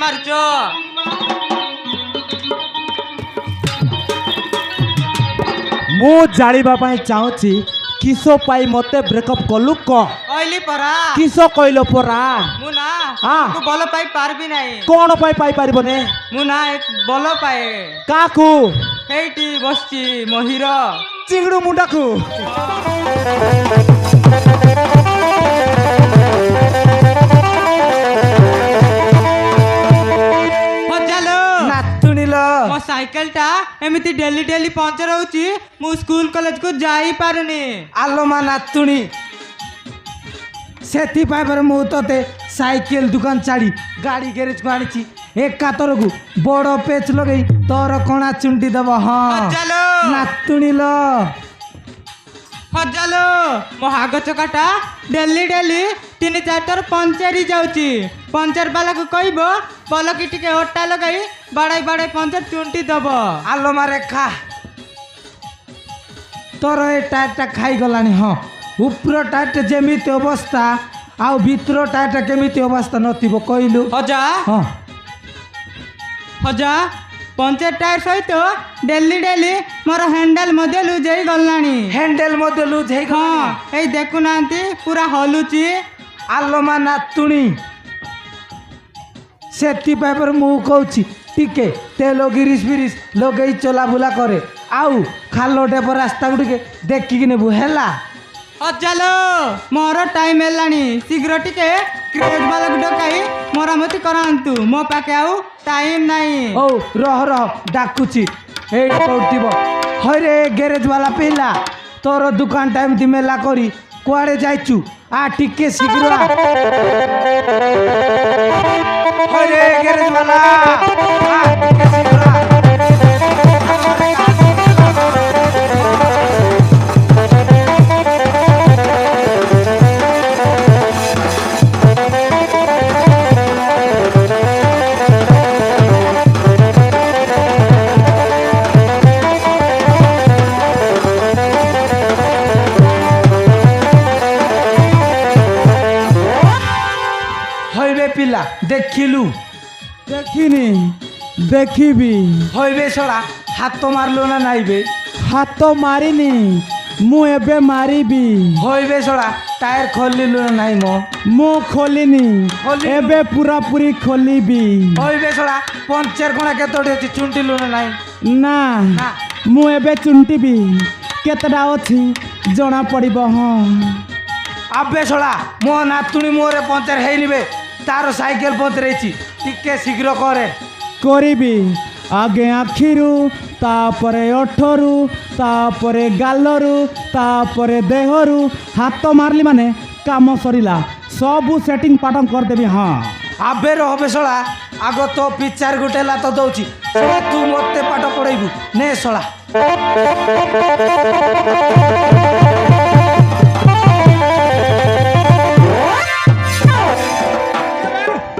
ମାରୁଛ? ମୁଁ ଜାଣିବା ପାଇଁ ଚାହୁଁଛି କିସ ପାଇଁ ମତେ ବ୍ରେକଅପ୍ କଲୁ କହ। କହିଲି ପରା କିସ କହିଲ ପରା? ମୁଁ ନା ହଁ। ତୁ ଭଲ ପାଇ ପାରିବି ନାହିଁ। କଣ ପାଇଁ ପାଇପାରିବନି? ମୁଁ ନା ଭଲ ପାଏ। କାକୁ? ହେଇଟି ବସିଛି ମହିର। ଚିଙ୍ଗଡୁ ମୁଣ୍ଡାକୁ। ହଜାଲୋ ନାତୁଣିଲ ମୋ ସାଇକେଲ ଟା ଏମିତି ଡେଲି ଡେଲି ପଞ୍ଚର ହଉଛି। ମୁଁ ସ୍କୁଲ କଲେଜ କୁ ଯାଇ ପାରୁନି। ଆଲୋମା ନାତୁଣି ସେଥିପାଇଁ ପରା ମୁଁ ତତେ ସାଇକେଲ ଦୋକାନ ଛାଡ଼ି ଗାଡ଼ି ଗ୍ୟାରେଜକୁ ଆଣିଛି। ଏକାଥରକୁ ବଡ଼ ପେଚ୍ ଲଗେଇ ତୋର କଣା ଚୁଣ୍ଟି ଦେବ। ହଁ ହଜାଲୋ ନାତୁଣିଲ ହଜାଲୋ ମୋ ହାଗ ଚକାଟା ଡେଲି ଡେଲି 3-4 ଥର ପଞ୍ଚର ଯାଉଛି। ପଞ୍ଚର ବାଲାକୁ କହିବ ପଲକି ଟିକେ ଅଟା ଲଗାଇ ବାଡ଼ାଇ ବାଡ଼ାଇ ପଞ୍ଚର ଚୁଣ୍ଟି ଦବ। ଆଲୋମା ରେଖା ତୋର ଏ ଟାୟାରଟା ଖାଇଗଲାଣି। ହଁ ଉପର ଟାୟାରଟା ଯେମିତି ଅବସ୍ଥା ଆଉ ଭିତର ଟାୟାରଟା କେମିତି ଅବସ୍ଥା ନଥିବ କହିଲୁ? ହଜା ହଁ ହଜା ପଞ୍ଚର ଟାୟାର ସହିତ ଡେଲି ଡେଲି ମୋର ହ୍ୟାଣ୍ଡେଲ ମଧ୍ୟ ଲୁଜ୍ ହେଇ ଗଲାଣି। ହ୍ୟାଣ୍ଡେଲ ମଧ୍ୟ ଲୁଜ୍ ହଁ ହେଇଗଲାଣି। ଏଇ ଦେଖୁନାହାନ୍ତି ପୁରା ହଲୁଛି। ଆଲୋମା ନାତୁଣି ସେଥିପାଇଁ ପରା ମୁଁ କହୁଛି ଟିକେ ତେଲ ଗିରିଶ ଫିରିଶ ଲଗେଇ ଚଲାବୁଲା କରେ। ଆଉ ଖାଲ ଡେବ ରାସ୍ତାକୁ ଟିକେ ଦେଖିକି ନେବୁ ହେଲା। ହଜାଲୋ ମୋର ଟାଇମ ହେଲାଣି। ଶୀଘ୍ର ଟିକେ କ୍ରେଜ ବାଲାକୁ ଡକାଇ ମରାମତି କରାନ୍ତୁ। ମୋ ପାଖେ ଆଉ ଟାଇମ ନାହିଁ। ହଉ ରହ ରହ ଡାକୁଛି। ଏଇଠି କୋଉଠିବ? ହଇରେ ଗ୍ୟାରେଜ ବାଲା ପିଲା ତୋର ଦୋକାନଟା ଏମିତି ମେଲା କରି କୁଆଡ଼େ ଯାଇଛୁ? ଆ ଟିକେ ଶୀଘ୍ର ଆ। ହଇରେ ଗ୍ୟାରେଜ ବାଲା ଆ ଟିକେ ଶୀଘ୍ର ଆ। হইবে পিলা দেখিলু? ଦେଖିନି ଦେଖିବି। হইবে শলা হাত মারলো না নাইবে? ହାତ ମାରିନି ମୁଁ ଏବେ ମାରିବି। হইবে শলা টায়ার খোলিলু না নাই মো? ମୁଁ ଖୋଲିନି ଖୋଲିନୁ? ଏବେ ପୁରାପୁରି ଖୋଲିବି। হইবে শলা পঞ্চের কোণা কেতোটি আছে চুন্টিলু না নাই? ନା না। ମୁଁ ଏବେ ଚୁଣ୍ଟିବି। କେତେଟା ଅଛି ଜଣା ପଡ଼ିବ। ହଁ আবে শলা মো নাতুনি মোরে পঞ্চার ହେଇনিবে। তার সাইকেল পঞ্চার ହେଇଛି ଟିକେ শীঘ্র করে। କରିବି। ଆଗେ ଆଖିରୁ ତାପରେ ଓଠରୁ ତାପରେ ଗାଲରୁ ତାପରେ ଦେହରୁ ହାତ ମାରିଲି ମାନେ କାମ ସରିଲା। ସବୁ ସେଟିଂ ପାଟନ କରିଦେବି। ହଁ আবে রহবে শলা আগ তো পিচার গোটে লাত দউছি। শলা তু মতে পাঠ পড়াইবু নে শলা।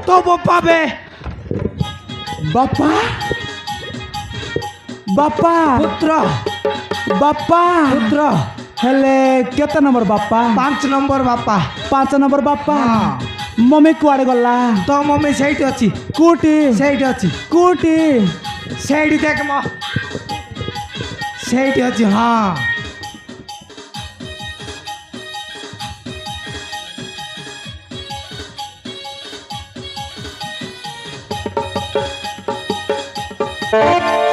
তো পাবে ବାପା ବାପା পুত্র ବାପା পুত্র ହେଲେ କେତେ ନମ୍ବର ବାପା? 5 নম্বর বাপা। 5 ନମ୍ବର ବାପା। ହଁ। ମମି କୁଆଡ଼େ ଗଲା? তো মম্মি সেইটি ଅଛି। କୋଉଠି সেইটি ଅଛି। କୋଉଠି? সেইটি দেখ ম সেইটি ଅଛି। হ্যাঁ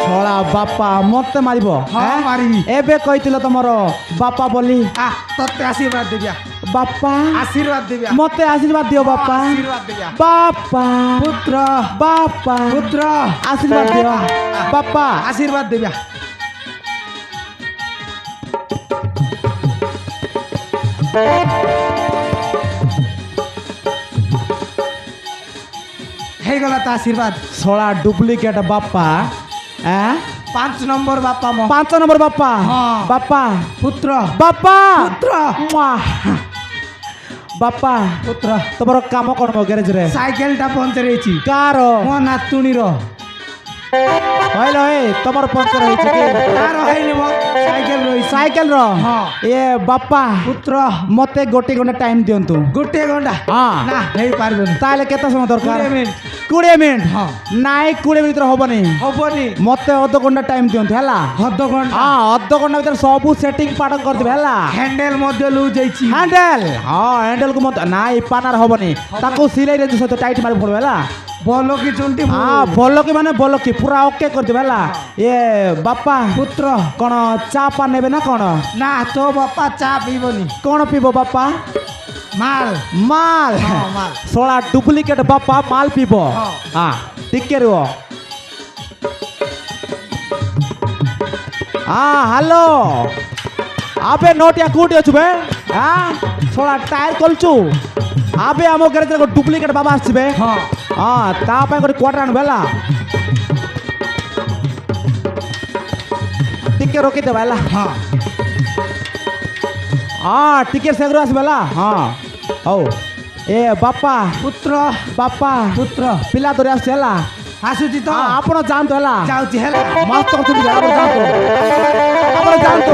ଶଳା ବାପା ମତେ ମାରିବ? ହଁ ହେଁ? ମାରିବି। ଏବେ କହିଥିଲ ତମର ବାପା ବୋଲି। আ তোতে আশীর্বাদ দেবিয়া। ବାପା আশীর্বাদ দেবিয়া। ମତେ ଆଶୀର୍ବାଦ ଦିଅ ବାପା। আশীর্বাদ দেবিয়া। ବାପା পুত্র ବାପା পুত্র ଆଶୀର୍ବାଦ ଦିଅ ବାପା। আশীর্বাদ দেবিয়া। ହେଇଗଲା ତ ଆଶୀର୍ବାଦ। ଶଳା ଡୁପ୍ଲିକେଟ ବାପା। 5 নম্বর বাপা ম 5 ନମ୍ବର ବାପା। ହଁ। ବାପା পুত্র ବାପା পুত্র ମୁଆ। ବାପା পুত্র ତମର କାମ କଣ ମୋ ଗ୍ୟାରେଜରେ? সাইকেলটা পঞ্চর ହେଇଛି କାର? ମୋ ନାତୁଣୀର। କହିଲ ଏ ତମର ପଞ୍ଚର ହେଇଛି କି? ତାର ହେଇନି ମୋ ସାଇକେଲ ରହିଛି। ସାଇକେଲ ର ହଁ। ଏ ବାପା ପୁତ୍ର ମତେ ଗୋଟେ ଘଣ୍ଟା ଟାଇମ ଦିଅନ୍ତୁ ଗୋଟିଏ ଘଣ୍ଟା ହଁ ନା ହେଇପାରିବନି ତାହେଲେ କେତେ ସମୟ ଦରକାର 20 ମିନିଟ୍ 20 ମିନିଟ୍ ହଁ। ନାଇଁ 20 ମିନିଟ୍ ଭିତରେ ହବନି ହବନି ମତେ ଅଧଘଣ୍ଟା ଟାଇମ ଦିଅନ୍ତୁ ହେଲା ଅଧଘଣ୍ଟା ହଁ ଅଧଘଣ୍ଟା ଭିତରେ ସବୁ ସେଟିଂ ପାଠ କରିଦେବେ ହେଲା ହ୍ୟାଣ୍ଡେଲ ମଧ୍ୟ ଲୁଜ୍ ହେଇଛି ହ୍ୟାଣ୍ଡେଲ ହଁ ହ୍ୟାଣ୍ଡେଲକୁ ମତେ ନାଇଁ ପାନାର ହବନି ତାକୁ ସିଲେଇରେ ସହିତ ଟାଇଟ୍ ମାରି ପଡିବ ହେଲା ଭଲ କି ଚୁଣ୍ଟି ହଁ ଭଲ କି ମାନେ ଭଲ କି ପୁରା ଓକେ କରିଦେବେ ହେଲା ଏ ବାପା ପୁତ୍ର କଣ ଚା ପା ନେବେ ନା କଣ ନା ତୋ ବାପା ଚା ପିଇବନି କଣ ପିଇବ ବାପା ମାଲ ମାଲ ହଁ, ମାଲ। ଶଳା ଡୁପ୍ଲିକେଟ ବାପା ମାଲ ପିଇବ ହଁ। ହଁ ଟିକେ ରୁହ ହଁ ହ୍ୟାଲୋ ଆବେ ନଟିଆ କୋଉଠି ଅଛୁ ବେ ହଁ ଶଳା ଟାୟାର କଲଛୁ ଆବେ ଆମ ଗ୍ୟାରେଜରେ ଗୋଟେ ଡୁପ୍ଲିକେଟ ବାବା ଆସିବେ ହଁ ହଁ ତା ପାଇଁ ଗୋଟେ କ୍ୱାର୍ଟର ଆଣିବୁ ହେଲା ଟିକେ ରୋକିଦେବା ହେଲା ହଁ ହଁ ଟିକେ ଶୀଘ୍ର ଆସିବ ହେଲା ହଁ ହଉ ଏ ବାପା ପୁତ୍ର ବାପା ପୁତ୍ର ପିଲା ଧରି ଆସୁଛି ହେଲା ଆସୁଛି ତ ହଁ ଆପଣ ଯାଆନ୍ତୁ ହେଲା ଯାଉଛି ହେଲା ମସ୍ତ ଅଛନ୍ତି ଆପଣ ଯାଆନ୍ତୁ ଆପଣ ଯାଆନ୍ତୁ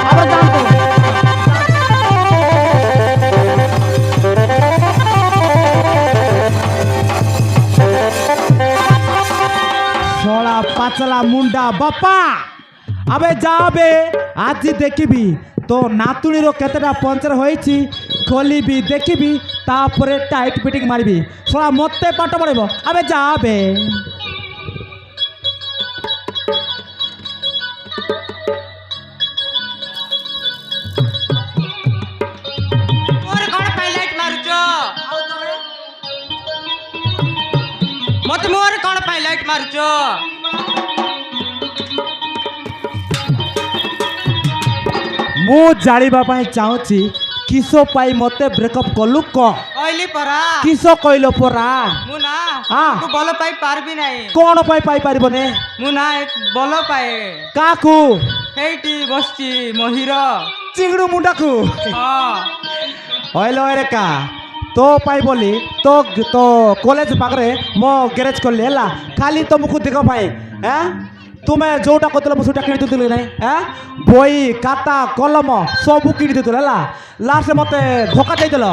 ଆପଣ ଯାଆନ୍ତୁ ଶଳା ପାଚଲା ମୁଣ୍ଡା ବାପା আবে যাবে আজি দেখিবি তো নাতুণীর কেতেটা পঞ্চর হয়েছি খোলিবি দেখিবি তারপরে টাইট ফিটিং মারিবি শোনা মতে পাঠ পড়ব আবে যাবে ମୋର କଣ ପାଇଁ ଲାଇଟ୍ ମାରୁଛ ମତେ ମୋର କଣ ପାଇଁ ଲାଇଟ୍ ମାରୁଛ ମୁଁ ଜାଣିବା ପାଇଁ ଚାହୁଁଛି କିସ ପାଇଁ ମତେ ବ୍ରେକଅପ୍ କଲୁ କହ କହିଲି ପରା କିସ କହିଲ ପରା ମୁଁ ନା ହଁ। ତୁ ଭଲ ପାଇ ପାରିବି ନାହିଁ କଣ ପାଇଁ ପାଇପାରିବନି ମୁଁ ନା ଭଲ ପାଏ କାକୁ ହେଇଟି ବସିଛି ମୋ ହିରୋ ଚିଙ୍ଗଡୁ ମୁଣ୍ଡାକୁ ହଁ ହଇଲ ରେକା ତୋ ପାଇଁ ବୋଲି ତୋ ତୋ କଲେଜ ପାଖରେ ମୋ ଗ୍ୟାରେଜ କଲି ହେଲା ଖାଲି ତମକୁ ଦେଖ ପାଇଁ ତୁମେ ଯୋଉଟା କହୁଥିଲ ମୁଁ ସେଇଟା କିଣି ଦେଉଥିଲି ନାଇଁ ବହି ଖାତା କଲମ ସବୁ କିଣି ଦେଉଥିଲ ହେଲା ଲାଷ୍ଟ ମତେ ଧୋକା ଦେଇଦେଲ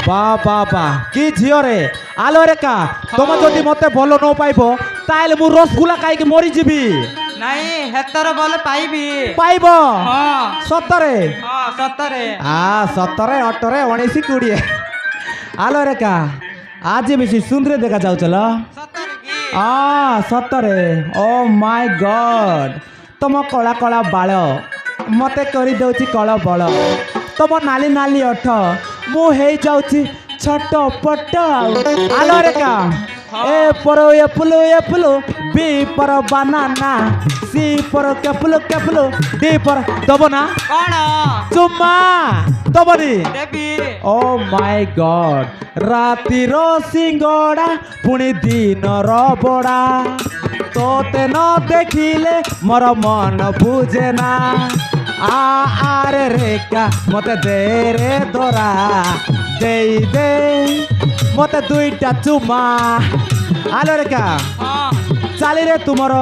ବା ବା ବା କି ଝିଅରେ ଆଲୋ ରେକା ତମେ ଯଦି ମତେ ଭଲ ନ ପାଇବ ତାହେଲେ ମୁଁ ରସଗୁଲା ଖାଇକି ମରିଯିବି ନାଇଁ ହେତର ଭଲ ପାଇବି ପାଇବ ହଁ ସତରେ ହଁ ସତରେ ସତରେ ଅଟରେ 19 20 ଆଲୋ ରେକା ଆଜି ବେଶୀ ସୁନ୍ଦର ଦେଖା ଯାଉଚଲ ସତରେ କି ସତରେ ଓ ମାଇ ଗଡ୍ ତମ କଳା କଳା ବାଳ ମତେ କରିଦେଉଛି କଳ ବଳ ତମ ନାଲି ନାଲି ଅଠ ମୁଁ ହେଇଯାଉଛି ଛୋଟ ପଟ ଆଲୋ ରେକା ଏ ପର ଏପୁଲୁ ବି ପର ବାନାନା ସି ପର କେପୁଲୁ ଡି ପର ଦବ ନା କଣ ଚୁମ୍ମା ଦବନି ଦେବି ଓ ମାଇ ଗଡ୍ ରାତିର ସିଙ୍ଗଡ଼ା ପୁଣି ଦିନର ବଡ଼ା ତୋତେ ନ ଦେଖିଲେ ମୋର ମନ ବୁଝେ ନା ଆରେ ରେକା ମତେ ଦେ ରେ ଦରା ଦେଇ ଦେ ମତେ ଦୁଇଟା ଚୁମା ଆଲୋ ରେକା ହଁ ଚାଲିରେ ତୁମର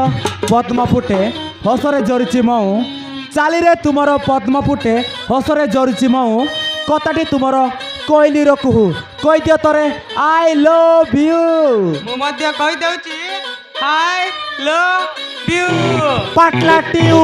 ପଦ୍ମ ଫୁଟେ ହସରେ ଜରିଛି ମଉ ଚାଲିରେ ତୁମର ପଦ୍ମ ଫୁଟେ ହସରେ ଜରିଛି ମଉ କଥାଟି ତୁମର କହିଲି ରଖୁ କହିଦିଅ ତୋରେ ଆଇ ଲଭ୍ ୟୁ ମୁଁ ମଧ୍ୟ କହିଦେଉଛି ହାଇ ଲଭ୍ ୟୁ ପାଟଲା ଟିଉ